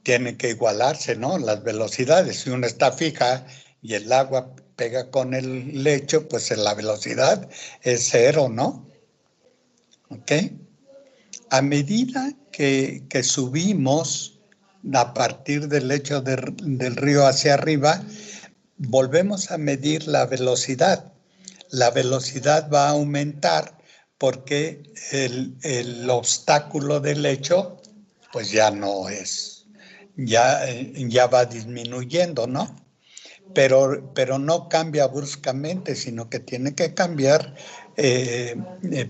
Tienen que igualarse, ¿no? Las velocidades. Si una está fija y el agua pega con el lecho, pues la velocidad es cero, ¿no? ¿Ok? A medida que subimos a partir del lecho del río hacia arriba, volvemos a medir la velocidad. La velocidad va a aumentar porque el obstáculo del lecho, pues ya no es. Ya va disminuyendo, ¿no? Pero no cambia bruscamente, sino que tiene que cambiar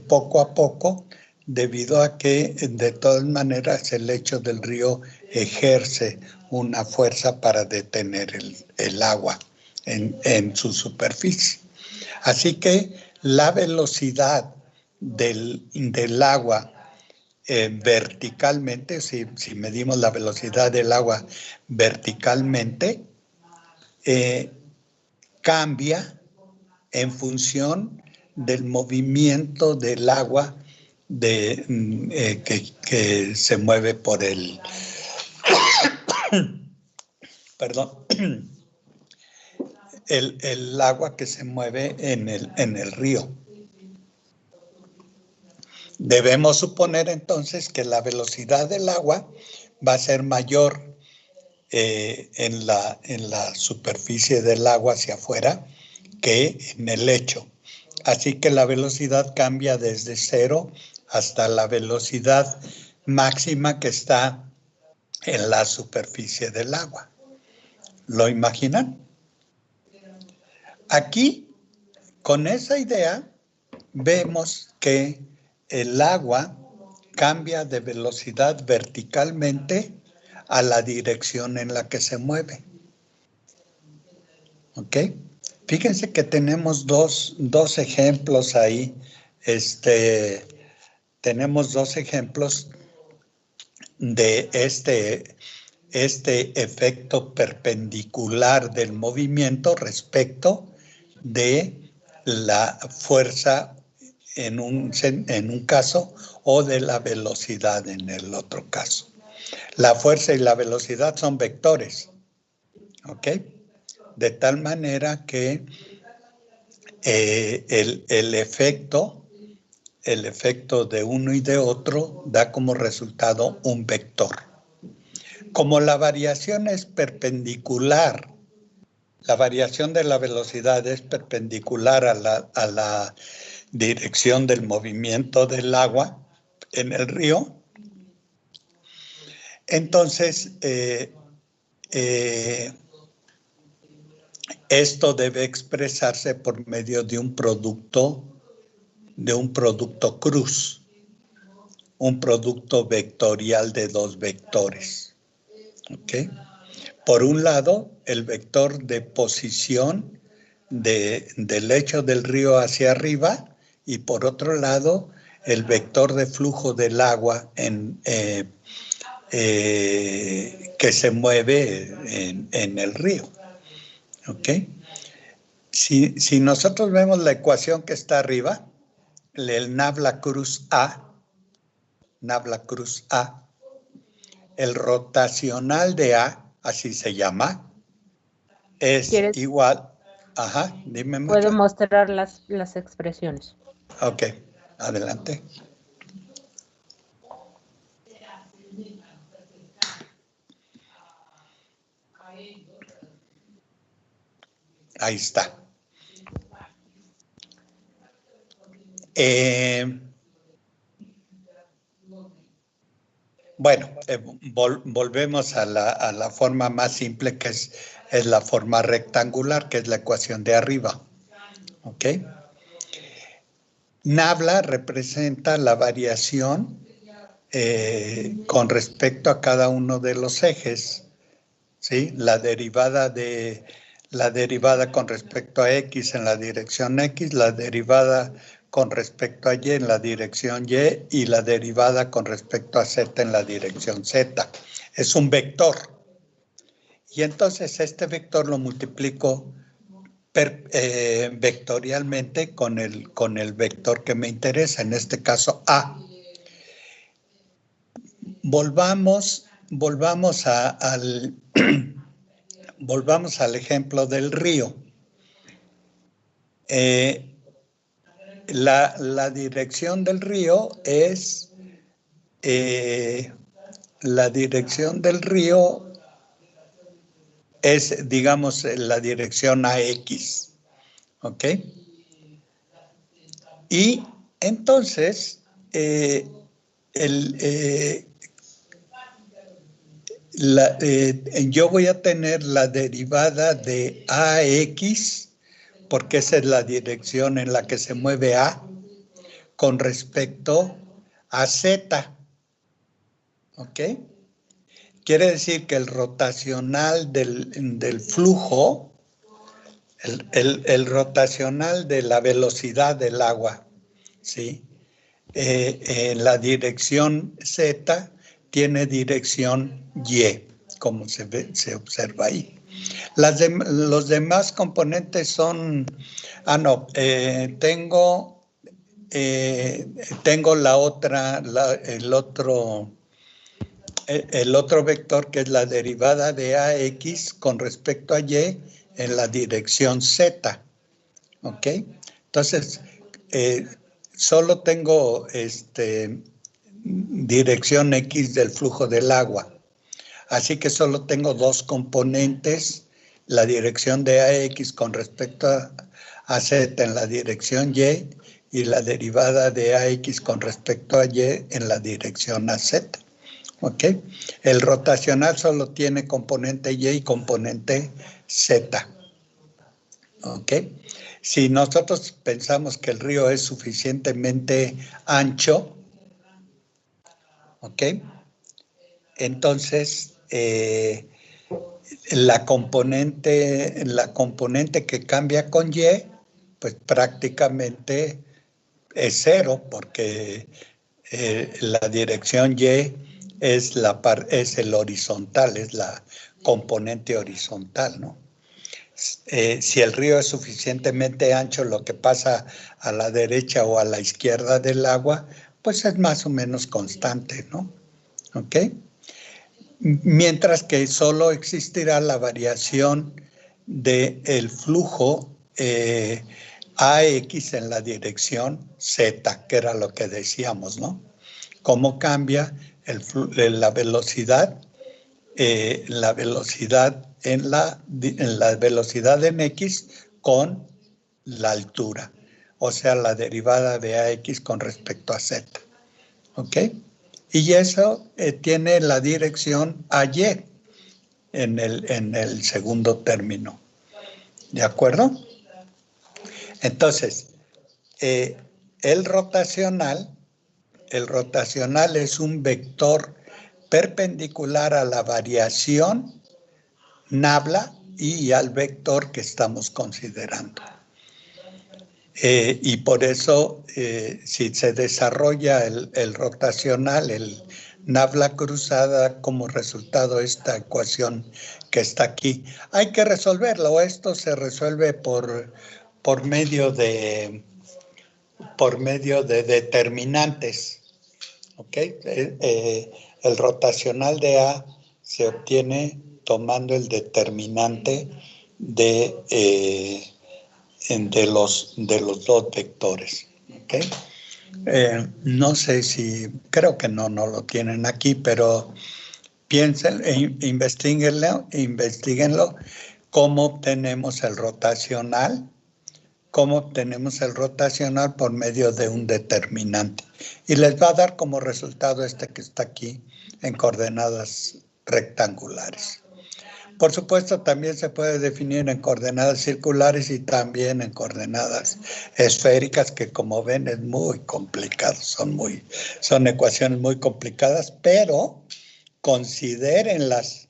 poco a poco, debido a que de todas maneras el lecho del río ejerce una fuerza para detener el agua en su superficie. Así que la velocidad del agua verticalmente, si medimos la velocidad del agua verticalmente, cambia en función del movimiento del agua que se mueve por el el agua que se mueve en el río. Debemos suponer entonces que la velocidad del agua va a ser mayor en la superficie del agua hacia afuera que en el lecho. Así que la velocidad cambia desde cero hasta la velocidad máxima que está en la superficie del agua. ¿Lo imaginan? Aquí, con esa idea, vemos que el agua cambia de velocidad verticalmente a la dirección en la que se mueve. ¿Ok? Fíjense que tenemos dos ejemplos ahí. Tenemos dos ejemplos de este efecto perpendicular del movimiento respecto de la fuerza en un caso o de la velocidad en el otro caso. La fuerza y la velocidad son vectores, ¿ok? De tal manera que el efecto de uno y de otro da como resultado un vector. Como la variación es perpendicular, la variación de la velocidad es perpendicular a la dirección del movimiento del agua en el río, entonces esto debe expresarse por medio de un producto cruz, un producto vectorial de dos vectores. ¿Ok? Por un lado, el vector de posición del lecho del río hacia arriba, y por otro lado, el vector de flujo del agua que se mueve en el río. ¿Ok? Si nosotros vemos la ecuación que está arriba, el Nabla-Cruz A, el rotacional de A, así se llama, es igual. Ajá, dime. Puedo mostrar las expresiones. Ok, adelante. Ahí está. Bueno, volvemos a la forma más simple, que es la forma rectangular, que es la ecuación de arriba. ¿Ok? Nabla representa la variación con respecto a cada uno de los ejes, ¿sí? La derivada con respecto a X en la dirección X, la derivada con respecto a Y en la dirección Y y la derivada con respecto a Z en la dirección Z. Es un vector. Y entonces este vector lo multiplico vectorialmente con el vector que me interesa, en este caso A. Volvamos al ejemplo del río. La dirección del río es digamos, la dirección AX, ¿ok? Y entonces, yo voy a tener la derivada de AX, porque esa es la dirección en la que se mueve A, con respecto a Z, ¿ok? Quiere decir que el rotacional del flujo, el rotacional de la velocidad del agua, ¿sí? En la dirección Z tiene dirección Y, como se observa ahí. Los demás componentes son, tengo el otro vector, que es la derivada de AX con respecto a Y en la dirección Z, ¿ok? Entonces, solo tengo dirección X del flujo del agua. Así que solo tengo dos componentes, la dirección de AX con respecto a Z en la dirección Y y la derivada de AX con respecto a Y en la dirección a Z. ¿Ok? El rotacional solo tiene componente Y y componente Z. ¿Ok? Si nosotros pensamos que el río es suficientemente ancho, ¿ok? Entonces, la componente que cambia con Y, pues prácticamente es cero, porque la dirección Y es el horizontal, es la componente horizontal, ¿no? Si el río es suficientemente ancho, lo que pasa a la derecha o a la izquierda del agua, pues es más o menos constante, ¿no? ¿Ok? Mientras que solo existirá la variación del flujo AX en la dirección Z, que era lo que decíamos, ¿no? Cómo cambia la velocidad en la velocidad en X con la altura, o sea, la derivada de AX con respecto a Z. ¿Ok? Y eso tiene la dirección AY en el segundo término. ¿De acuerdo? Entonces, el rotacional es un vector perpendicular a la variación nabla y al vector que estamos considerando. Y por eso, si se desarrolla el rotacional, el nabla cruzada, como resultado esta ecuación que está aquí, hay que resolverlo. Esto se resuelve por medio de determinantes. ¿Ok? El rotacional de A se obtiene tomando el determinante de los dos vectores. ¿Okay? No sé si, creo que no lo tienen aquí, pero piensen, investiguenlo, cómo obtenemos el rotacional. Cómo obtenemos el rotacional por medio de un determinante. Y les va a dar como resultado este que está aquí en coordenadas rectangulares. Por supuesto, también se puede definir en coordenadas circulares y también en coordenadas esféricas, que como ven es muy complicado, son ecuaciones muy complicadas, pero considérenlas,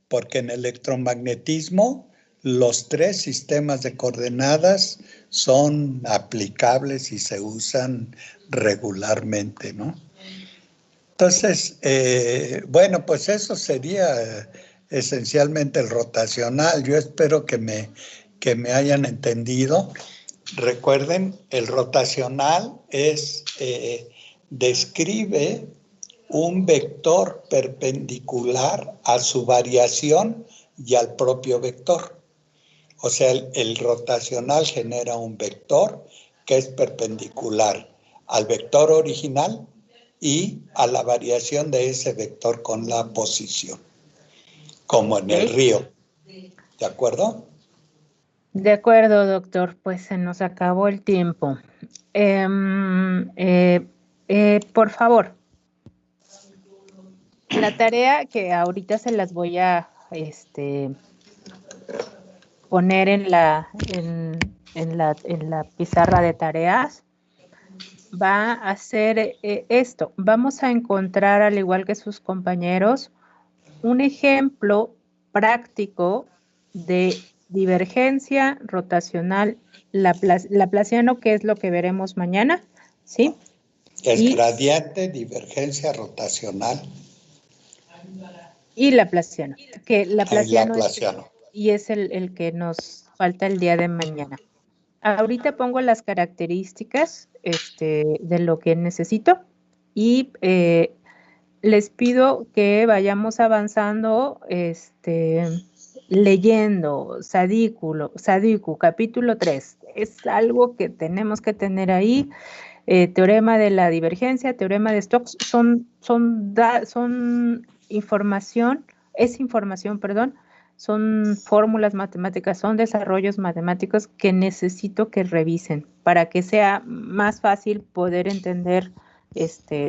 porque en electromagnetismo los tres sistemas de coordenadas son aplicables y se usan regularmente, ¿no? Entonces, bueno, pues eso sería esencialmente el rotacional. Yo espero que me hayan entendido. Recuerden, el rotacional describe un vector perpendicular a su variación y al propio vector. O sea, el rotacional genera un vector que es perpendicular al vector original y a la variación de ese vector con la posición, como en el río. ¿De acuerdo? De acuerdo, doctor. Pues se nos acabó el tiempo. Por favor, la tarea que ahorita se las voy a poner en la pizarra de tareas, va a ser esto. Vamos a encontrar, al igual que sus compañeros, un ejemplo práctico de divergencia rotacional laplaciano, que es lo que veremos mañana, ¿sí? Gradiente, divergencia rotacional. Y laplaciano, que laplaciano. Laplaciano. Y es el que nos falta el día de mañana. Ahorita pongo las características de lo que necesito y les pido que vayamos avanzando leyendo Sadiku, capítulo 3. Es algo que tenemos que tener ahí. Teorema de la divergencia, teorema de Stokes, son información, son fórmulas matemáticas, son desarrollos matemáticos que necesito que revisen para que sea más fácil poder entender